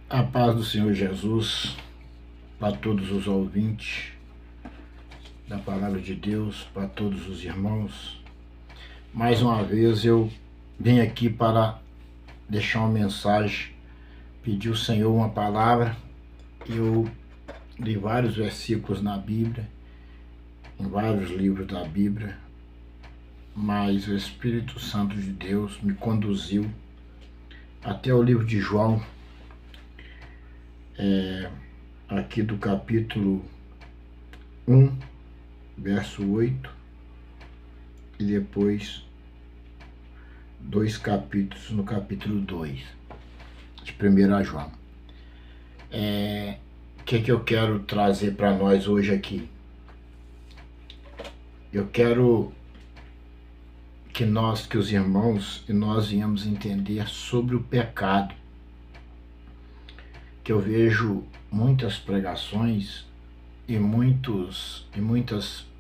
A paz do Senhor Jesus para todos os ouvintes da Palavra de Deus, para todos os irmãos. Mais uma vez eu vim aqui para deixar uma mensagem, pedir ao Senhor uma palavra. Eu li vários versículos na Bíblia, em vários livros da Bíblia, mas o Espírito Santo de Deus me conduziu até o livro de João, aqui do capítulo 1, verso 8, e depois 2 capítulos no capítulo 2 de 1 João. O que eu quero trazer para nós hoje aqui? Eu quero que os irmãos e nós venhamos entender sobre o pecado, que eu vejo muitas pregações e muitas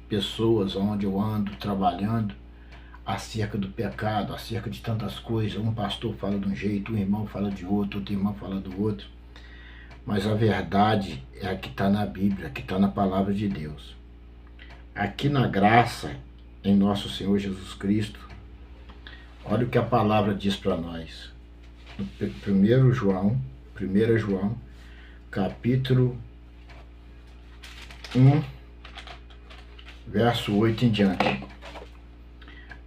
pessoas onde eu ando trabalhando acerca do pecado, acerca de tantas coisas. Um pastor fala de um jeito, um irmão fala de outro irmão fala do outro, mas a verdade é a que está na Bíblia, que está na Palavra de Deus. Aqui na graça, em nosso Senhor Jesus Cristo, olha o que a palavra diz para nós. No 1 João, capítulo 1, verso 8 em diante.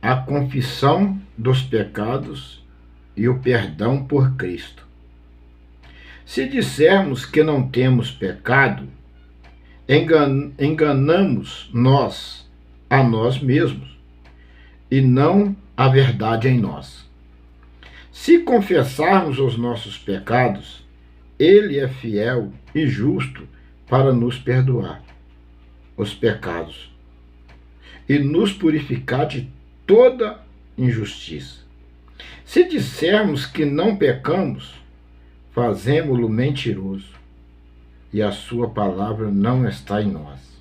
A confissão dos pecados e o perdão por Cristo. Se dissermos que não temos pecado, enganamos nós a nós mesmos, e não a verdade em nós. Se confessarmos os nossos pecados, Ele é fiel e justo para nos perdoar os pecados e nos purificar de toda injustiça. Se dissermos que não pecamos, fazemo-lo mentiroso, e a sua palavra não está em nós.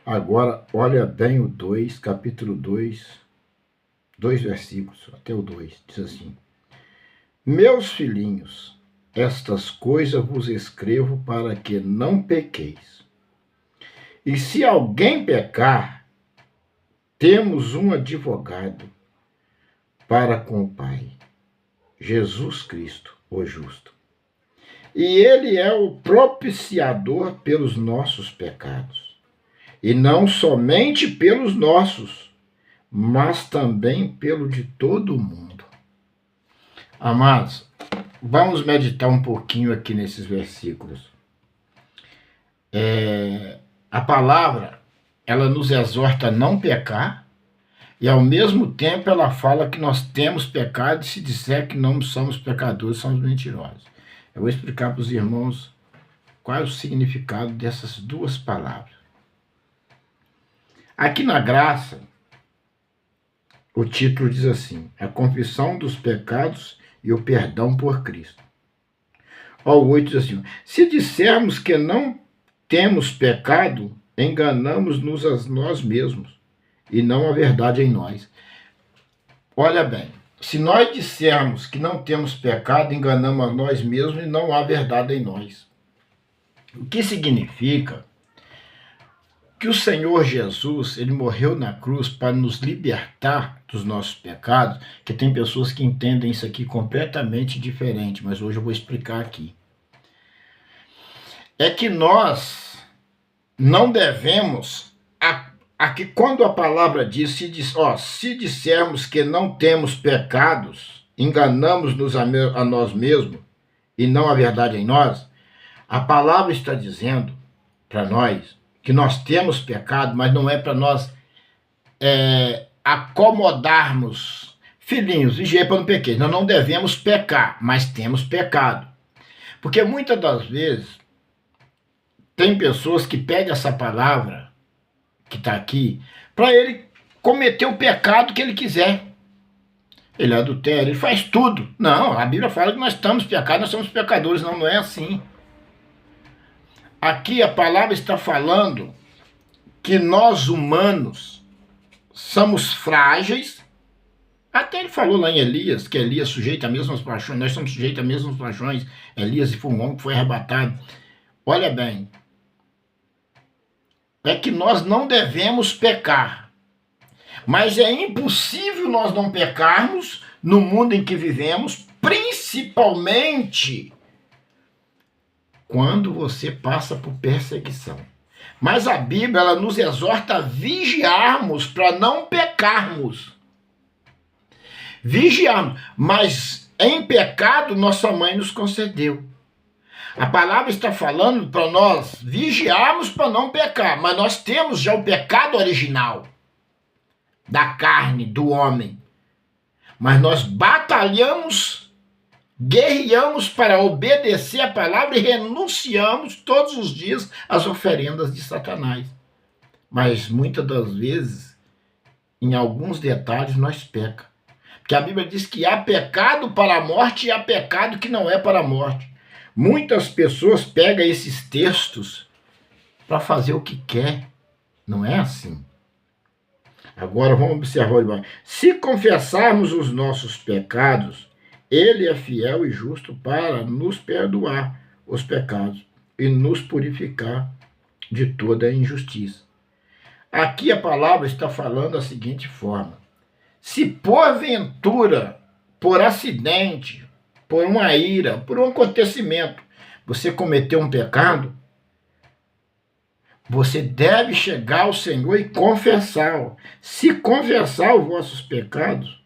Agora, olha bem o 2, capítulo 2, 2 versículos, até o 2, diz assim: Meus filhinhos, estas coisas vos escrevo para que não pequeis. E se alguém pecar, temos um advogado para com o Pai, Jesus Cristo, o justo. E Ele é o propiciador pelos nossos pecados, e não somente pelos nossos, mas também pelo de todo o mundo. Amados, vamos meditar um pouquinho aqui nesses versículos. A palavra, ela nos exorta a não pecar, e ao mesmo tempo ela fala que nós temos pecado, e se disser que não somos pecadores, somos mentirosos. Eu vou explicar para os irmãos qual é o significado dessas duas palavras. Aqui na graça, o título diz assim: a confissão dos pecados e o perdão por Cristo. O 8 diz assim: se dissermos que não temos pecado, enganamos-nos a nós mesmos, e não a verdade em nós. Olha bem, se nós dissermos que não temos pecado, enganamos a nós mesmos e não há verdade em nós. O que significa que o Senhor Jesus, Ele morreu na cruz para nos libertar dos nossos pecados, que tem pessoas que entendem isso aqui completamente diferente, mas hoje eu vou explicar aqui. É que nós não devemos, aqui quando a palavra diz, se dissermos que não temos pecados, enganamos-nos a nós mesmos e não a verdade em nós, a palavra está dizendo para nós que nós temos pecado, mas não é para nós acomodarmos. Filhinhos, vigiei para não pequeis. Nós não devemos pecar, mas temos pecado. Porque muitas das vezes tem pessoas que pegam essa palavra que está aqui para ele cometer o pecado que ele quiser. Ele adultera, ele faz tudo. Não, a Bíblia fala que nós estamos pecados, nós somos pecadores. Não, não é assim. Aqui a palavra está falando que nós humanos somos frágeis Até ele falou lá em Elias, que Elias sujeita a mesmas paixões, nós somos sujeitos a mesmas paixões. Elias foi um homem que foi arrebatado. Olha bem, é que nós não devemos pecar, mas é impossível nós não pecarmos no mundo em que vivemos, principalmente quando você passa por perseguição. Mas a Bíblia, ela nos exorta a vigiarmos para não pecarmos. Vigiarmos, mas em pecado nossa mãe nos concedeu. A palavra está falando para nós vigiarmos para não pecar, mas nós temos já o pecado original da carne, do homem. Mas nós batalhamos, guerreamos para obedecer a palavra e renunciamos todos os dias às oferendas de Satanás. Mas muitas das vezes, em alguns detalhes, nós pecamos. Porque a Bíblia diz que há pecado para a morte e há pecado que não é para a morte. Muitas pessoas pegam esses textos para fazer o que quer. Não é assim. Agora vamos observar. Se confessarmos os nossos pecados, Ele é fiel e justo para nos perdoar os pecados e nos purificar de toda a injustiça. Aqui a palavra está falando da seguinte forma. Se porventura, por acidente, por uma ira, por um acontecimento, você cometeu um pecado, você deve chegar ao Senhor e confessar. Se confessar os vossos pecados,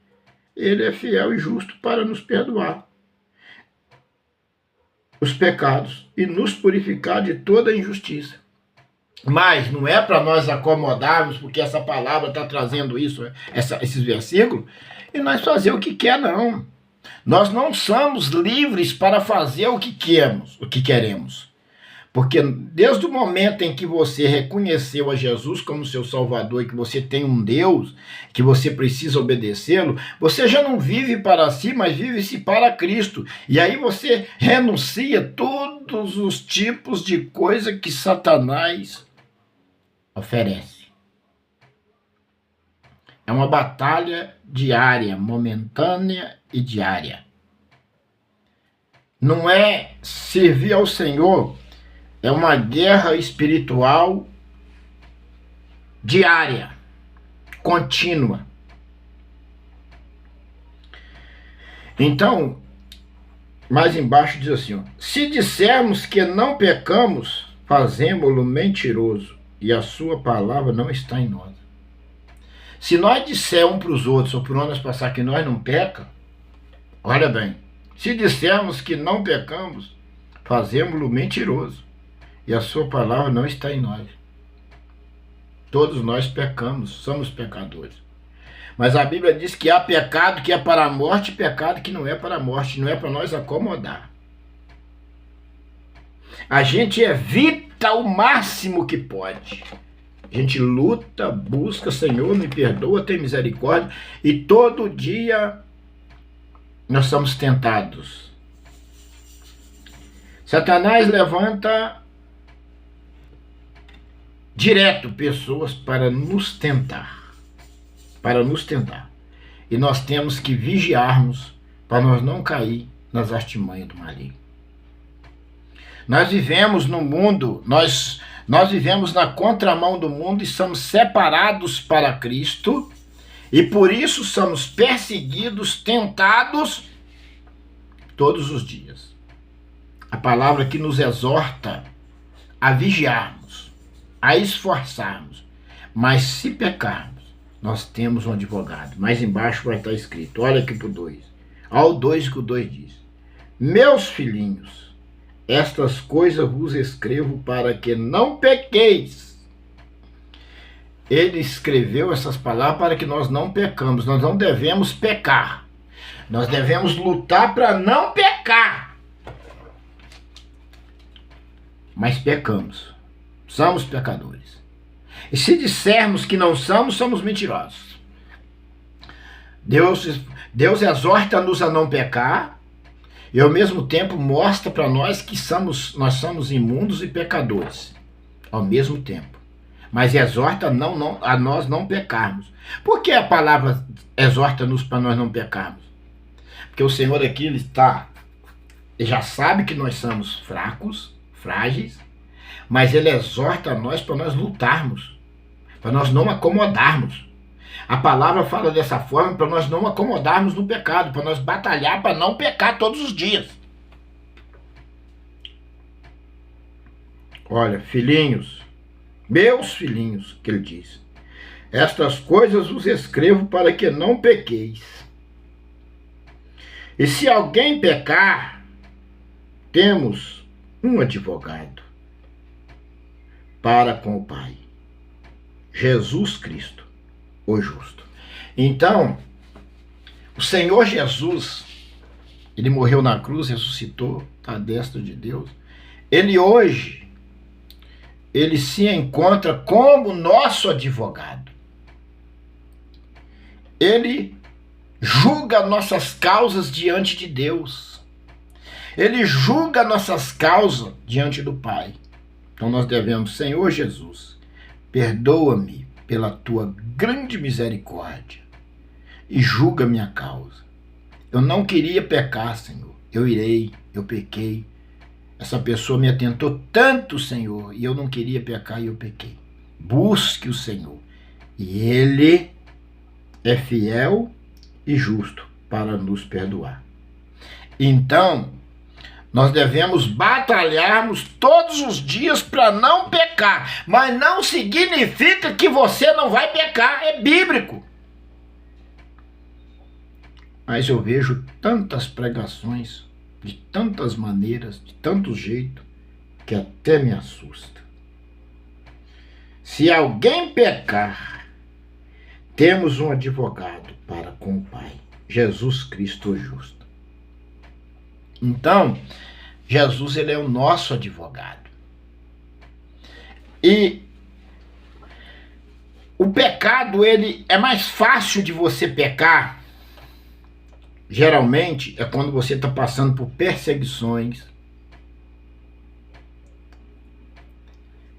Ele é fiel e justo para nos perdoar os pecados e nos purificar de toda injustiça. Mas não é para nós acomodarmos, porque essa palavra está trazendo isso, esses versículos, e nós fazer o que quer, não. Nós não somos livres para fazer o que queremos. Porque desde o momento em que você reconheceu a Jesus como seu Salvador e que você tem um Deus, que você precisa obedecê-lo, você já não vive para si, mas vive-se para Cristo. E aí você renuncia todos os tipos de coisa que Satanás oferece. É uma batalha diária, momentânea e diária. Não é servir ao Senhor, é uma guerra espiritual diária, contínua. Então, mais embaixo diz assim, ó, se dissermos que não pecamos, fazemo-lo mentiroso, e a sua palavra não está em nós. Se nós dissermos para os outros, ou por onde nós passar que nós não pecamos, olha bem, se dissermos que não pecamos, fazemo-lo mentiroso, e a sua palavra não está em nós. Todos nós pecamos, somos pecadores. Mas a Bíblia diz que há pecado que é para a morte e pecado que não é para a morte, não é para nós acomodar. A gente evita o máximo que pode. A gente luta, busca, Senhor, me perdoa, tem misericórdia, e todo dia nós somos tentados. Satanás levanta direto pessoas para nos tentar. E nós temos que vigiarmos para nós não cair nas artimanhas do maligno. Nós vivemos no mundo, nós vivemos na contramão do mundo e somos separados para Cristo, e por isso somos perseguidos, tentados todos os dias. A palavra que nos exorta a vigiarmos, a esforçarmos, mas se pecarmos, nós temos um advogado. Mais embaixo vai estar escrito, olha aqui para o 2. Ao 2 que o 2 diz, meus filhinhos, estas coisas vos escrevo para que não pequeis. Ele escreveu essas palavras para que nós não pecamos. Nós não devemos pecar. Nós devemos lutar para não pecar. Mas pecamos. Somos pecadores. E se dissermos que não somos, somos mentirosos. Deus exorta-nos a não pecar, e ao mesmo tempo mostra para nós que nós somos imundos e pecadores, ao mesmo tempo. mas exorta a nós não pecarmos. Por que a palavra exorta-nos para nós não pecarmos? Porque o Senhor aqui, ele já sabe que nós somos fracos, frágeis, mas ele exorta a nós para nós lutarmos, para nós não acomodarmos. A palavra fala dessa forma para nós não acomodarmos no pecado, para nós batalhar para não pecar todos os dias. Olha, filhinhos, meus filhinhos, que ele diz, estas coisas vos escrevo para que não pequeis. E se alguém pecar, temos um advogado para com o Pai, Jesus Cristo, o justo. Então, o Senhor Jesus, ele morreu na cruz, ressuscitou, está à destra de Deus. Ele hoje, ele se encontra como nosso advogado. Ele julga nossas causas diante de Deus. Ele julga nossas causas diante do Pai. Então nós devemos, Senhor Jesus, perdoa-me pela tua grande misericórdia e julga minha causa. Eu não queria pecar, Senhor. Eu pequei. Essa pessoa me atentou tanto, Senhor, e eu não queria pecar e eu pequei. Busque o Senhor. E Ele é fiel e justo para nos perdoar. Então, nós devemos batalharmos todos os dias para não pecar. Mas não significa que você não vai pecar. É bíblico. Mas eu vejo tantas pregações, de tantas maneiras, de tantos jeitos, que até me assusta. Se alguém pecar, temos um advogado para com o Pai, Jesus Cristo o justo. Então, Jesus, ele é o nosso advogado. E o pecado, ele é mais fácil de você pecar. Geralmente é quando você está passando por perseguições.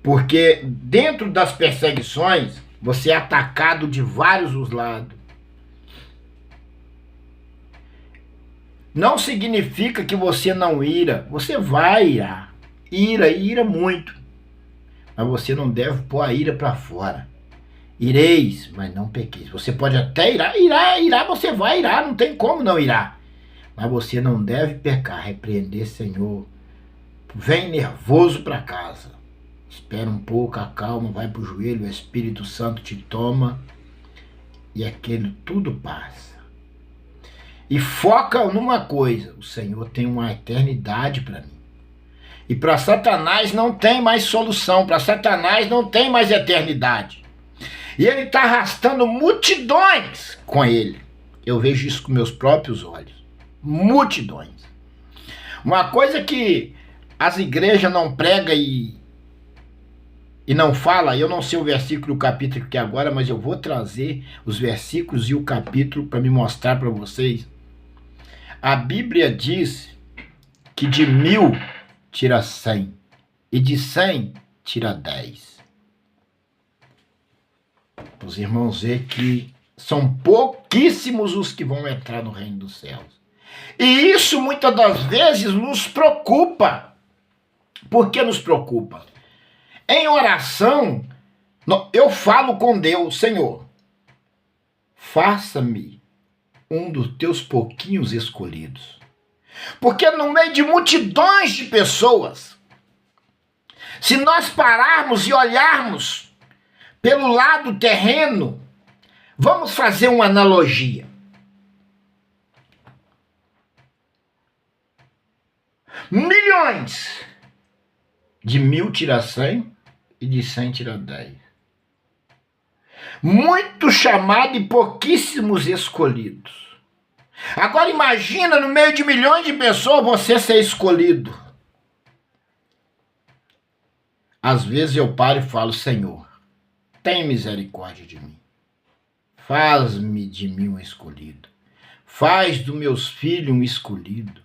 Porque dentro das perseguições, você é atacado de vários os lados. Não significa que você não ira. Você vai irar. Ira muito. Mas você não deve pôr a ira para fora. Ireis, mas não pequeis. Você pode até irar, você vai irar, não tem como não irar. Mas você não deve pecar, repreender, Senhor. Vem nervoso para casa. Espera um pouco, acalma, vai para o joelho, o Espírito Santo te toma e aquele tudo passa. E foca numa coisa, o Senhor tem uma eternidade para mim. E para Satanás não tem mais solução, para Satanás não tem mais eternidade. E ele está arrastando multidões com ele. Eu vejo isso com meus próprios olhos. Multidões. Uma coisa que as igrejas não pregam e não fala, eu não sei o versículo e o capítulo aqui agora, mas eu vou trazer os versículos e o capítulo para me mostrar para vocês. A Bíblia diz que de 1000 tira 100 e de 100 tira 10. Os irmãos veem que são pouquíssimos os que vão entrar no reino dos céus. E isso muitas das vezes nos preocupa. Por que nos preocupa? Em oração, eu falo com Deus, Senhor, faça-me um dos teus pouquinhos escolhidos. Porque no meio de multidões de pessoas, se nós pararmos e olharmos pelo lado terreno, vamos fazer uma analogia. Milhões. De 1000 tira 100 e de 100 tira 10. Muito chamado e pouquíssimos escolhidos. Agora imagina no meio de milhões de pessoas você ser escolhido. Às vezes eu paro e falo, Senhor, tem misericórdia de mim. Faz-me de mim um escolhido. Faz dos meus filhos um escolhido.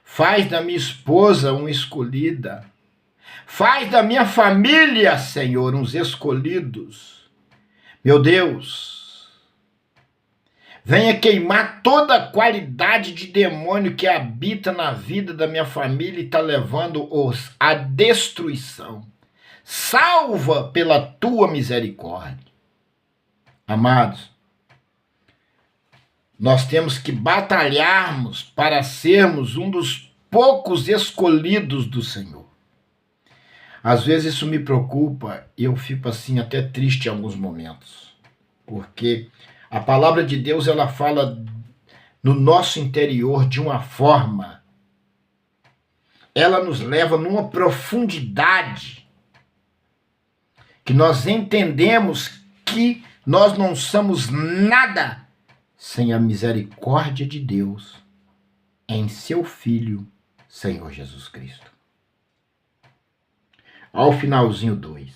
Faz da minha esposa uma escolhida. Faz da minha família, Senhor, uns escolhidos. Meu Deus, venha queimar toda a qualidade de demônio que habita na vida da minha família e está levando-os à destruição. Salva pela tua misericórdia. Amados, nós temos que batalharmos para sermos um dos poucos escolhidos do Senhor. Às vezes isso me preocupa e eu fico assim até triste em alguns momentos, porque a palavra de Deus ela fala no nosso interior de uma forma, ela nos leva numa profundidade que nós entendemos que nós não somos nada sem a misericórdia de Deus em seu Filho, Senhor Jesus Cristo. Ao finalzinho 2.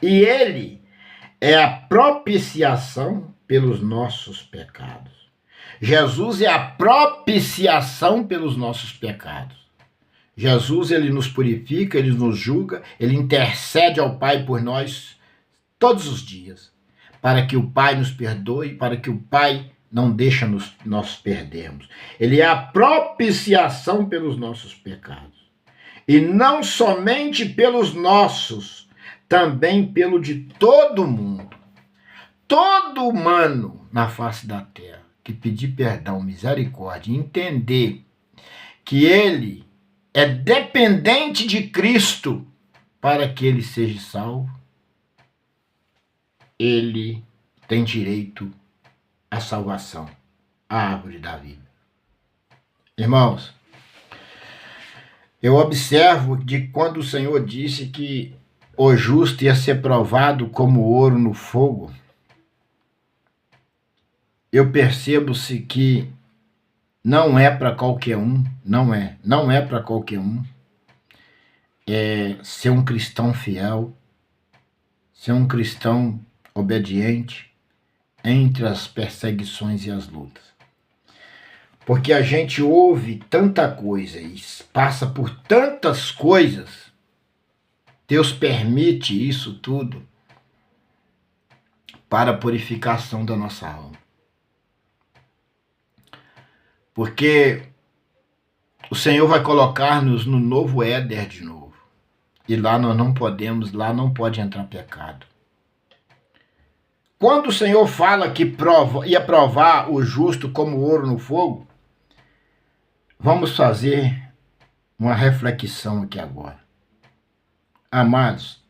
E ele é a propiciação pelos nossos pecados. Jesus é a propiciação pelos nossos pecados. Jesus, ele nos purifica, ele nos julga, ele intercede ao Pai por nós todos os dias, para que o Pai nos perdoe, para que o Pai não deixe nós perdermos. Ele é a propiciação pelos nossos pecados. E não somente pelos nossos, também pelo de todo mundo. Todo humano na face da terra que pedir perdão, misericórdia, entender que ele é dependente de Cristo para que ele seja salvo, ele tem direito à salvação, à árvore da vida. Irmãos, eu observo de quando o Senhor disse que o justo ia ser provado como ouro no fogo, eu percebo-se que não é para qualquer um, não é para qualquer um ser um cristão fiel, ser um cristão obediente entre as perseguições e as lutas. Porque a gente ouve tanta coisa e passa por tantas coisas, Deus permite isso tudo para a purificação da nossa alma. Porque o Senhor vai colocar-nos no novo Éder de novo. E lá nós não podemos, lá não pode entrar pecado. Quando o Senhor fala que ia provar o justo como ouro no fogo, vamos fazer uma reflexão aqui agora. Amados,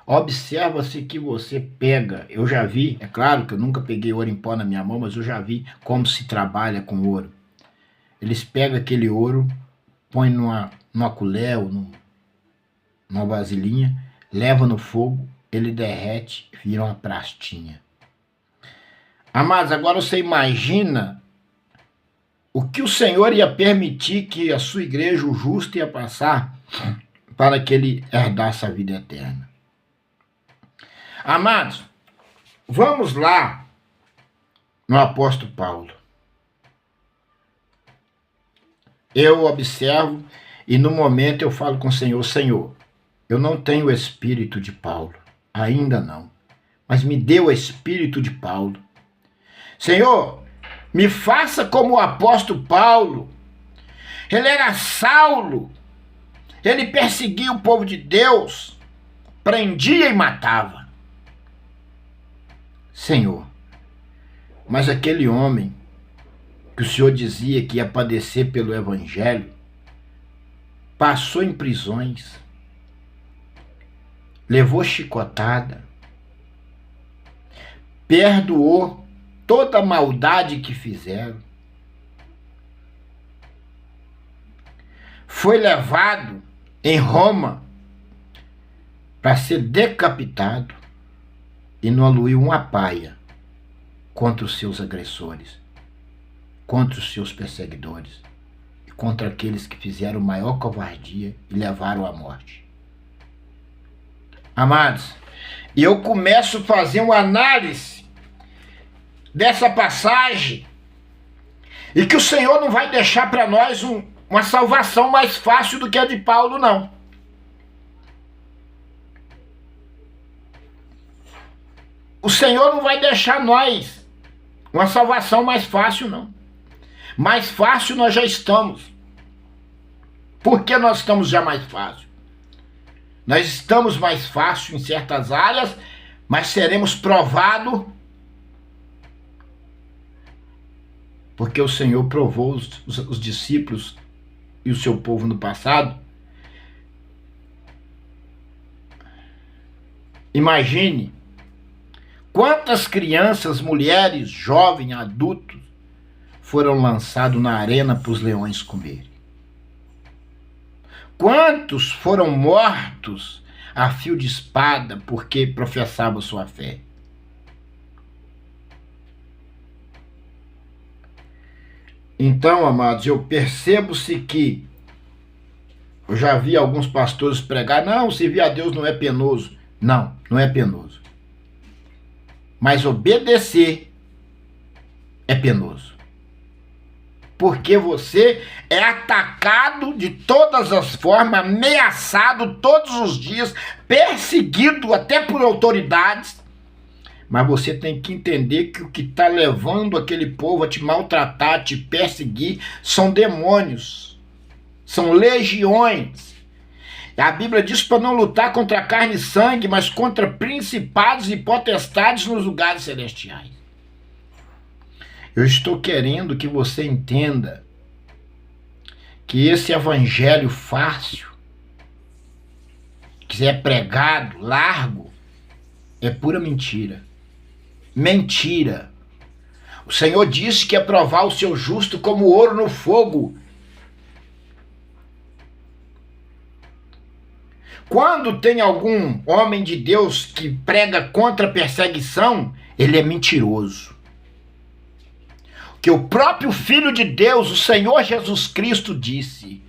observa-se que você pega, eu já vi, é claro que eu nunca peguei ouro em pó na minha mão, mas eu já vi como se trabalha com ouro. Eles pegam aquele ouro, põem numa colher ou numa vasilhinha, levam no fogo, ele derrete, vira uma pastinha. Amados, agora você imagina o que o Senhor ia permitir que a sua igreja, o justo, ia passar para que ele herdasse a vida eterna. Amados, vamos lá no apóstolo Paulo. Eu observo e no momento eu falo com o Senhor, Senhor, eu não tenho o espírito de Paulo, ainda não, mas me dê o espírito de Paulo. Senhor, me faça como o apóstolo Paulo. Ele era Saulo. Ele perseguia o povo de Deus, prendia e matava. Senhor, mas aquele homem que o Senhor dizia que ia padecer pelo Evangelho, passou em prisões, levou chicotada, perdoou toda a maldade que fizeram, foi levado em Roma para ser decapitado e não aluiu uma paia contra os seus agressores, contra os seus perseguidores e contra aqueles que fizeram maior covardia e levaram à morte. Amados, e eu começo a fazer uma análise dessa passagem e que o Senhor não vai deixar para nós uma salvação mais fácil do que a de Paulo, não. o Senhor não vai deixar nós uma salvação mais fácil, não. Mais fácil nós já estamos. Por que nós estamos já mais fácil? Nós estamos mais fácil em certas áreas, mas seremos provados porque o Senhor provou os discípulos e o seu povo no passado. Imagine quantas crianças, mulheres, jovens, adultos foram lançados na arena para os leões comerem. Quantos foram mortos a fio de espada porque professavam sua fé? Então, amados, eu percebo-se que eu já vi alguns pastores pregar, não, servir a Deus não é penoso. Não, não é penoso. Mas obedecer é penoso. Porque você é atacado de todas as formas, ameaçado todos os dias, perseguido até por autoridades. Mas você tem que entender que o que está levando aquele povo a te maltratar, a te perseguir, são demônios, são legiões. A Bíblia diz para não lutar contra carne e sangue, mas contra principados e potestades nos lugares celestiais. Eu estou querendo que você entenda que esse evangelho fácil, que é pregado, largo, é pura mentira. Mentira. O Senhor disse que ia provar o seu justo como ouro no fogo. Quando tem algum homem de Deus que prega contra a perseguição, ele é mentiroso. Que o próprio Filho de Deus, o Senhor Jesus Cristo, disse: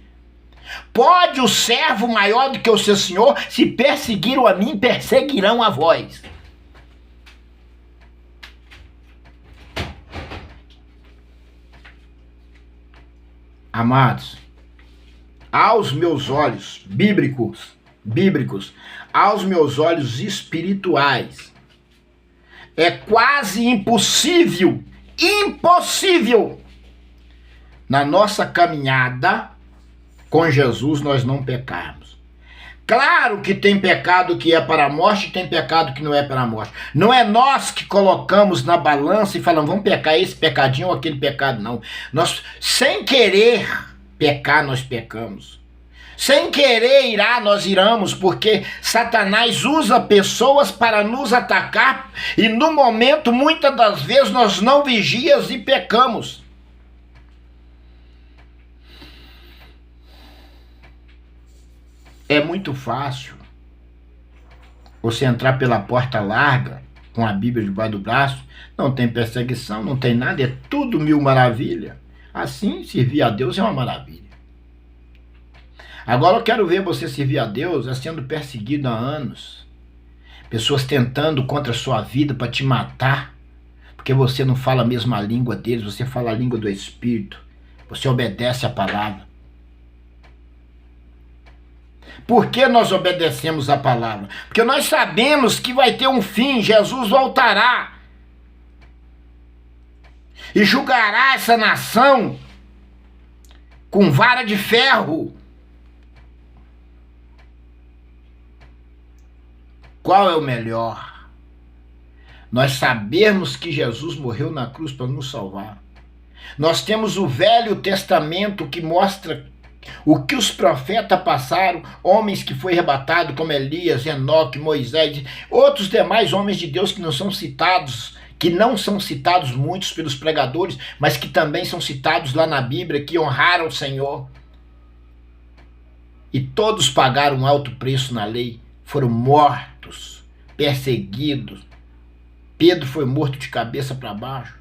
pode o servo maior do que o seu Senhor? Se perseguiram a mim, perseguirão a vós. Amados, aos meus olhos bíblicos, aos meus olhos espirituais, é quase impossível, na nossa caminhada com Jesus nós não pecarmos. Claro que tem pecado que é para a morte e tem pecado que não é para a morte. Não é nós que colocamos na balança e falamos, vamos pecar esse pecadinho ou aquele pecado, não. Nós, sem querer pecar, nós pecamos. Sem querer irar, nós iramos, porque Satanás usa pessoas para nos atacar e no momento, muitas das vezes, nós não vigiamos e pecamos. É muito fácil você entrar pela porta larga, com a Bíblia debaixo do braço, não tem perseguição, não tem nada, é tudo mil maravilha. Assim, servir a Deus é uma maravilha. Agora eu quero ver você servir a Deus sendo perseguido há anos. Pessoas tentando contra a sua vida para te matar, porque você não fala a mesma língua deles, você fala a língua do Espírito, você obedece a palavra. Por que nós obedecemos a palavra? Porque nós sabemos que vai ter um fim, Jesus voltará e julgará essa nação com vara de ferro. Qual é o melhor? Nós sabemos que Jesus morreu na cruz para nos salvar. Nós temos o Velho Testamento que mostra o que os profetas passaram, homens que foi arrebatado como Elias, Enoque, Moisés, outros demais homens de Deus que não são citados, que não são citados muitos pelos pregadores, mas que também são citados lá na Bíblia, que honraram o Senhor. E todos pagaram um alto preço na lei, foram mortos, perseguidos. Pedro foi morto de cabeça para baixo.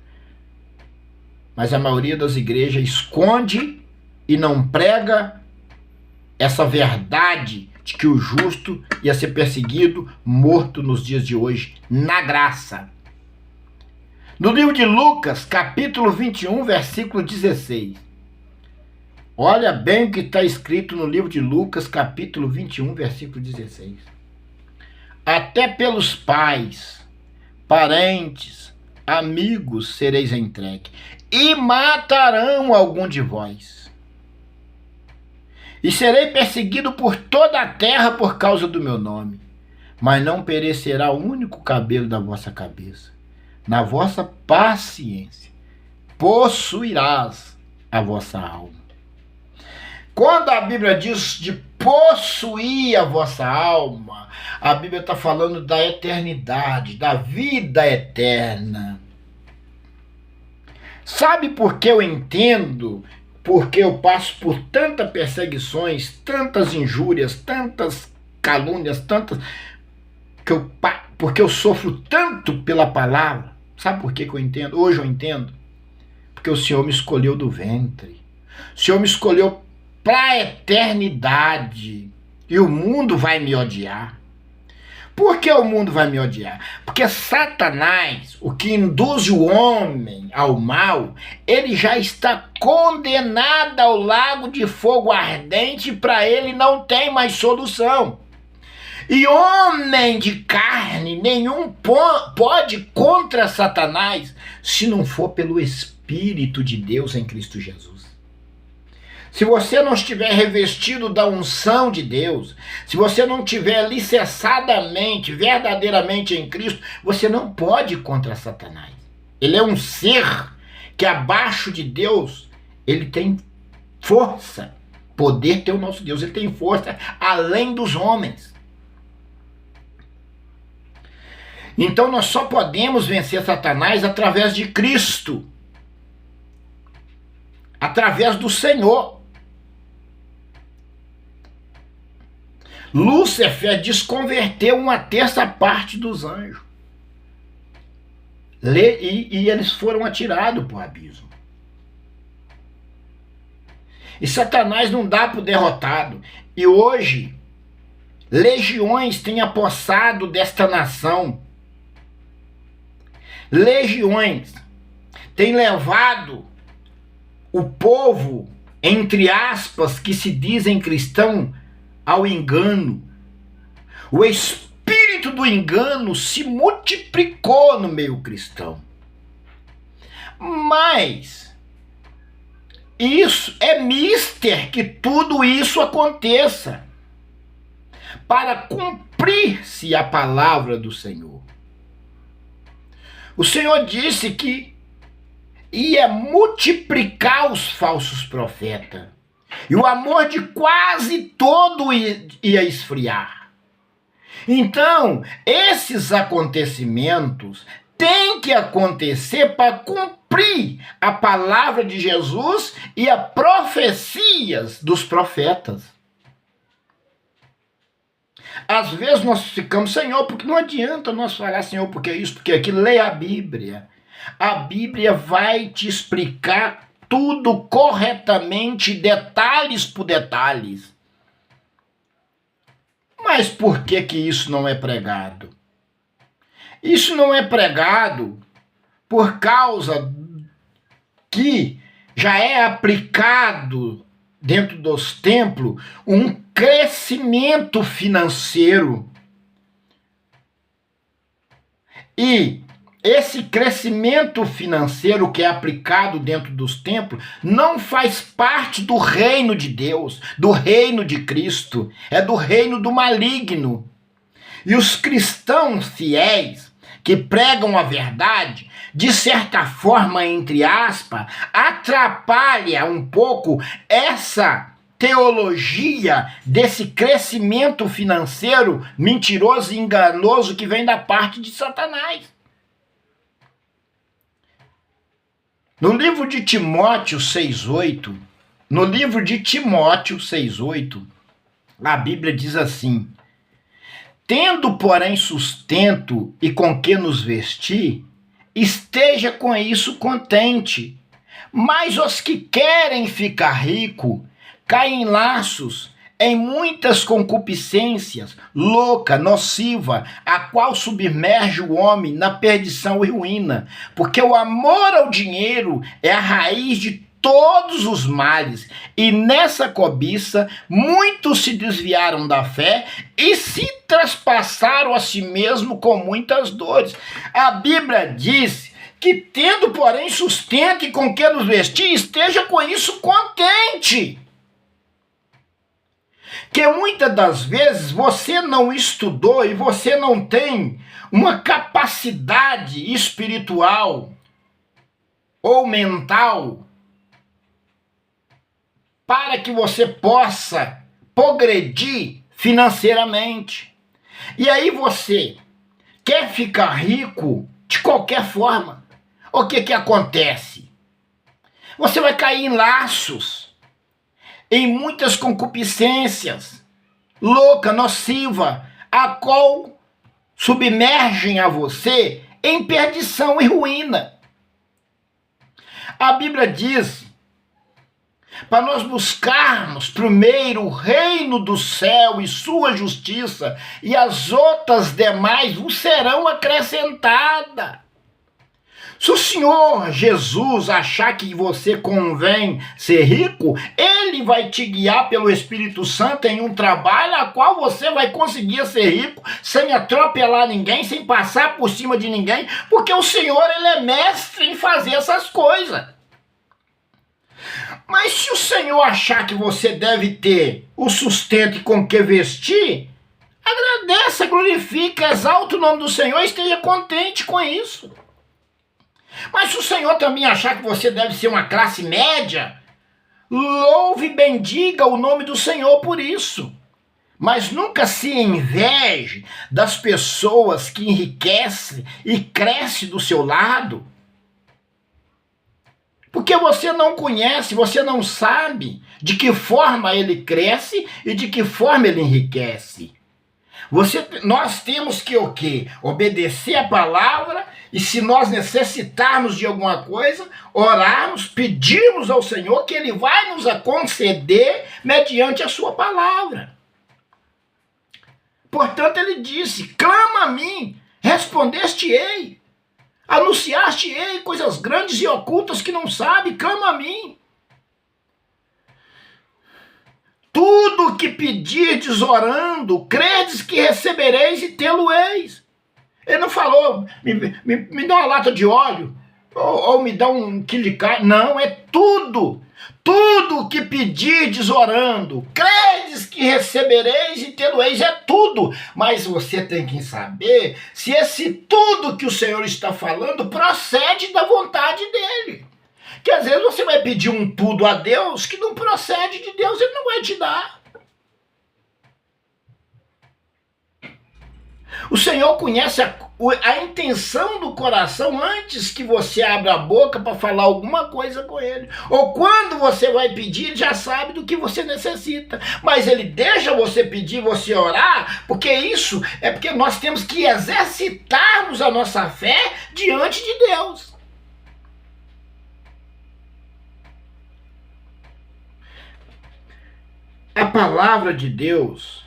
Mas a maioria das igrejas esconde e não prega essa verdade de que o justo ia ser perseguido, morto nos dias de hoje, na graça. No livro de Lucas, capítulo 21, versículo 16. Olha bem o que está escrito no livro de Lucas, capítulo 21, versículo 16. Até pelos pais, parentes, amigos sereis entregue, e matarão algum de vós. E serei perseguido por toda a terra por causa do meu nome, mas não perecerá o único cabelo da vossa cabeça. Na vossa paciência possuirás a vossa alma. Quando a Bíblia diz de possuir a vossa alma, a Bíblia está falando da eternidade, da vida eterna. Sabe por que eu entendo? Porque eu passo por tantas perseguições, tantas injúrias, tantas calúnias, porque eu sofro tanto pela palavra. Sabe por que eu entendo? Hoje eu entendo. Porque o Senhor me escolheu do ventre. O Senhor me escolheu para a eternidade. E o mundo vai me odiar. Por que o mundo vai me odiar? Porque Satanás, o que induz o homem ao mal, ele já está condenado ao lago de fogo ardente, e para ele não tem mais solução. E homem de carne nenhum pode contra Satanás se não for pelo Espírito de Deus em Cristo Jesus. Se você não estiver revestido da unção de Deus, se você não estiver alicerçadamente, verdadeiramente em Cristo, você não pode ir contra Satanás. Ele é um ser que abaixo de Deus, ele tem força. Poder tem o nosso Deus, ele tem força além dos homens. Então nós só podemos vencer Satanás através de Cristo. Através do Senhor. Lúcifer desconverteu 1/3 dos anjos. E eles foram atirados para o abismo. E Satanás não dá para o derrotado. E hoje, legiões têm apossado desta nação. Legiões têm levado o povo, entre aspas, que se dizem cristão, ao engano. O espírito do engano se multiplicou no meio cristão. Mas isso é mister que tudo isso aconteça para cumprir-se a palavra do Senhor. O Senhor disse que ia multiplicar os falsos profetas. E o amor de quase todo ia esfriar. Então, esses acontecimentos têm que acontecer para cumprir a palavra de Jesus e as profecias dos profetas. Às vezes nós ficamos, Senhor, porque não adianta nós falar, Senhor, porque isso, porque aquilo. Leia a Bíblia. A Bíblia vai te explicar tudo corretamente, detalhes por detalhes. Mas por que isso não é pregado? Isso não é pregado por causa que já é aplicado dentro dos templos um crescimento financeiro. E esse crescimento financeiro que é aplicado dentro dos templos não faz parte do reino de Deus, do reino de Cristo, é do reino do maligno. E os cristãos fiéis que pregam a verdade, de certa forma, entre aspas, atrapalha um pouco essa teologia desse crescimento financeiro mentiroso e enganoso que vem da parte de Satanás. No livro de Timóteo 6,8, a Bíblia diz assim: tendo, porém, sustento e com que nos vestir, esteja com isso contente. Mas os que querem ficar rico caem em laços, em muitas concupiscências, louca, nociva, a qual submerge o homem na perdição e ruína, porque o amor ao dinheiro é a raiz de todos os males, e nessa cobiça muitos se desviaram da fé e se traspassaram a si mesmo com muitas dores. A Bíblia diz que, tendo, porém, sustento e com que nos vestir, esteja com isso contente. Que muitas das vezes você não estudou e você não tem uma capacidade espiritual ou mental para que você possa progredir financeiramente. E aí você quer ficar rico de qualquer forma. O que acontece? Você vai cair em laços, em muitas concupiscências, louca, nociva, a qual submergem a você em perdição e ruína. A Bíblia diz para nós buscarmos primeiro o reino do céu e sua justiça, e as outras demais vos serão acrescentadas. Se o Senhor Jesus achar que você convém ser rico, Ele vai te guiar pelo Espírito Santo em um trabalho a qual você vai conseguir ser rico sem atropelar ninguém, sem passar por cima de ninguém, porque o Senhor, Ele é mestre em fazer essas coisas. Mas se o Senhor achar que você deve ter o sustento e com que vestir, agradeça, glorifica, exalta o nome do Senhor e esteja contente com isso. Mas se o Senhor também achar que você deve ser uma classe média, louve e bendiga o nome do Senhor por isso. Mas nunca se inveje das pessoas que enriquecem e crescem do seu lado. Porque você não conhece, você não sabe de que forma ele cresce e de que forma ele enriquece. Nós temos que o quê? Obedecer a palavra, e se nós necessitarmos de alguma coisa, orarmos, pedirmos ao Senhor que Ele vai nos conceder mediante a sua palavra. Portanto, Ele disse: clama a mim, respondeste-ei, anunciaste-ei coisas grandes e ocultas que não sabe, clama a mim. Tudo que pedirdes orando, credes que recebereis e tê-lo-eis. Ele não falou, me dá uma lata de óleo, ou me dá um quilo de carne. Não, é tudo. Tudo que pedirdes orando, credes que recebereis e tê-lo-eis. É tudo. Mas você tem que saber se esse tudo que o Senhor está falando procede da vontade dEle. Que às vezes você vai pedir um tudo a Deus que não procede de Deus, Ele não vai te dar. O Senhor conhece a intenção do coração antes que você abra a boca para falar alguma coisa com Ele. Ou quando você vai pedir, Ele já sabe do que você necessita. Mas Ele deixa você pedir, você orar, porque isso é porque nós temos que exercitarmos a nossa fé diante de Deus. A palavra de Deus,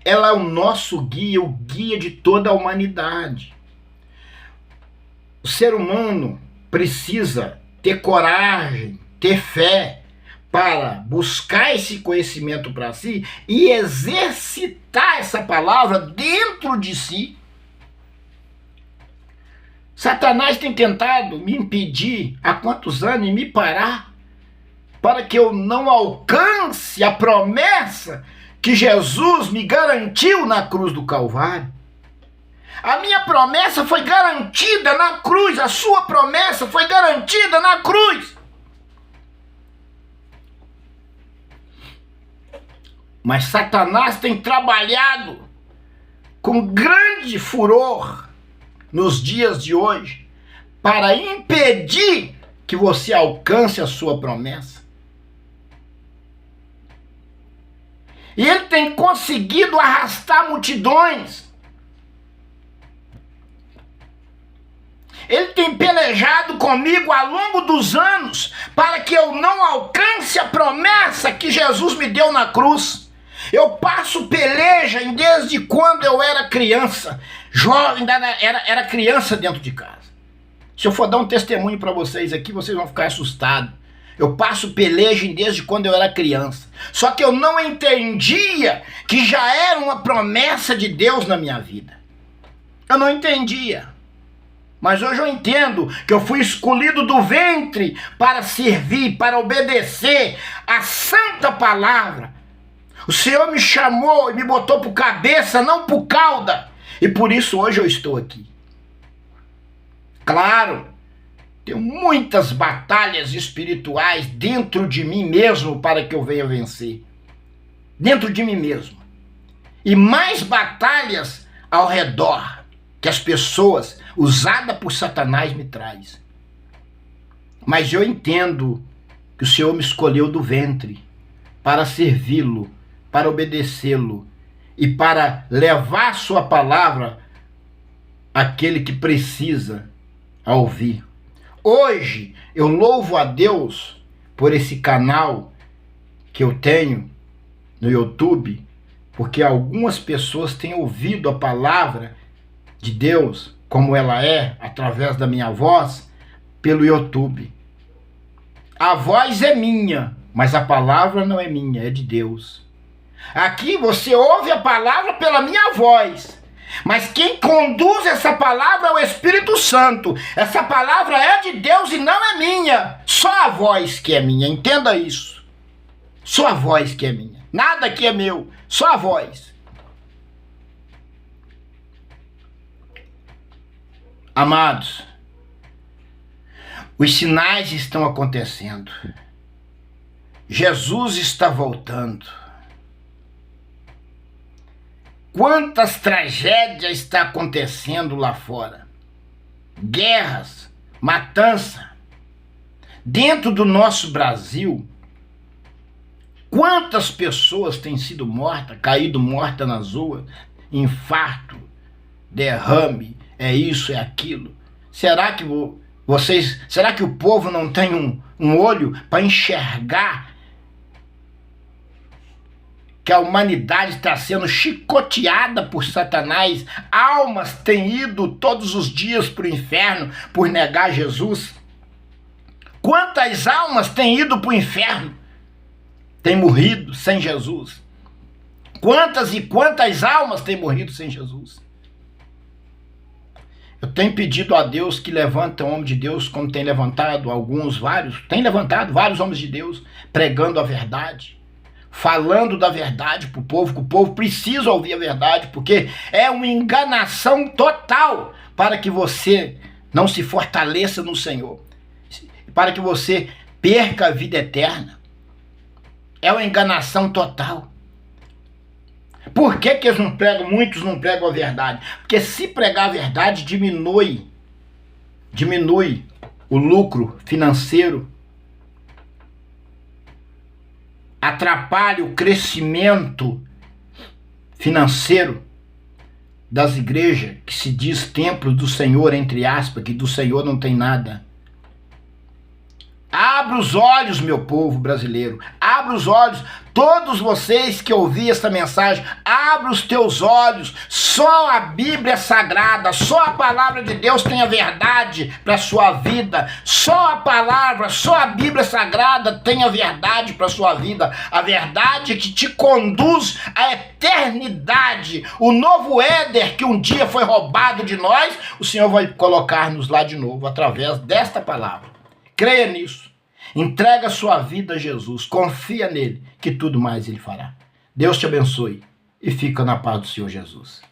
ela é o nosso guia, o guia de toda a humanidade. O ser humano precisa ter coragem, ter fé para buscar esse conhecimento para si e exercitar essa palavra dentro de si. Satanás tem tentado me impedir há quantos anos e me parar para que eu não alcance a promessa que Jesus me garantiu na cruz do Calvário. A minha promessa foi garantida na cruz, a sua promessa foi garantida na cruz. Mas Satanás tem trabalhado com grande furor nos dias de hoje para impedir que você alcance a sua promessa. E ele tem conseguido arrastar multidões. Ele tem pelejado comigo ao longo dos anos para que eu não alcance a promessa que Jesus me deu na cruz. Eu passo peleja desde quando eu era criança, jovem, era criança dentro de casa. Se eu for dar um testemunho para vocês aqui, vocês vão ficar assustados. Eu passo peleja desde quando eu era criança. Só que eu não entendia que já era uma promessa de Deus na minha vida. Eu não entendia. Mas hoje eu entendo que eu fui escolhido do ventre para servir, para obedecer a santa palavra. O Senhor me chamou e me botou por cabeça, não por cauda. E por isso hoje eu estou aqui. Claro, tenho muitas batalhas espirituais dentro de mim mesmo para que eu venha vencer. Dentro de mim mesmo. E mais batalhas ao redor que as pessoas usadas por Satanás me traz. Mas eu entendo que o Senhor me escolheu do ventre para servi-lo, para obedecê-lo e para levar sua palavra àquele que precisa ouvir. Hoje eu louvo a Deus por esse canal que eu tenho no YouTube, porque algumas pessoas têm ouvido a palavra de Deus, como ela é, através da minha voz, pelo YouTube. A voz é minha, mas a palavra não é minha, é de Deus. Aqui você ouve a palavra pela minha voz, mas quem conduz essa palavra é o Espírito Santo. Essa palavra é de Deus e não é minha. Só a voz que é minha, entenda isso. Só a voz que é minha. Nada aqui é meu, só a voz. Amados, os sinais estão acontecendo. Jesus está voltando. Quantas tragédias estão acontecendo lá fora? Guerras, matança. Dentro do nosso Brasil, quantas pessoas têm sido mortas, caído mortas nas ruas, infarto, derrame, é isso, é aquilo. Será que será que o povo não tem um olho para enxergar que a humanidade está sendo chicoteada por Satanás? Almas têm ido todos os dias para o inferno por negar Jesus. Quantas almas têm ido para o inferno? Têm morrido sem Jesus. Quantas e quantas almas têm morrido sem Jesus? Eu tenho pedido a Deus que levante um homem de Deus, como tem levantado tem levantado vários homens de Deus, pregando a verdade, falando da verdade para o povo, que o povo precisa ouvir a verdade, porque é uma enganação total para que você não se fortaleça no Senhor, para que você perca a vida eterna. É uma enganação total. Por que eles não pregam, muitos não pregam a verdade? Porque se pregar a verdade, diminui o lucro financeiro, atrapalha o crescimento financeiro das igrejas, que se diz templo do Senhor, entre aspas, que do Senhor não tem nada. Abra os olhos, meu povo brasileiro, abra os olhos, todos vocês que ouviram essa mensagem, abra os teus olhos. Só a Bíblia é sagrada, só a palavra de Deus tem a verdade para a sua vida. Só a palavra, só a Bíblia sagrada tem a verdade para a sua vida. A verdade que te conduz à eternidade. O novo Éder que um dia foi roubado de nós, o Senhor vai colocar-nos lá de novo através desta palavra. Creia nisso. Entrega a sua vida a Jesus. Confia nele, que tudo mais ele fará. Deus te abençoe e fica na paz do Senhor Jesus.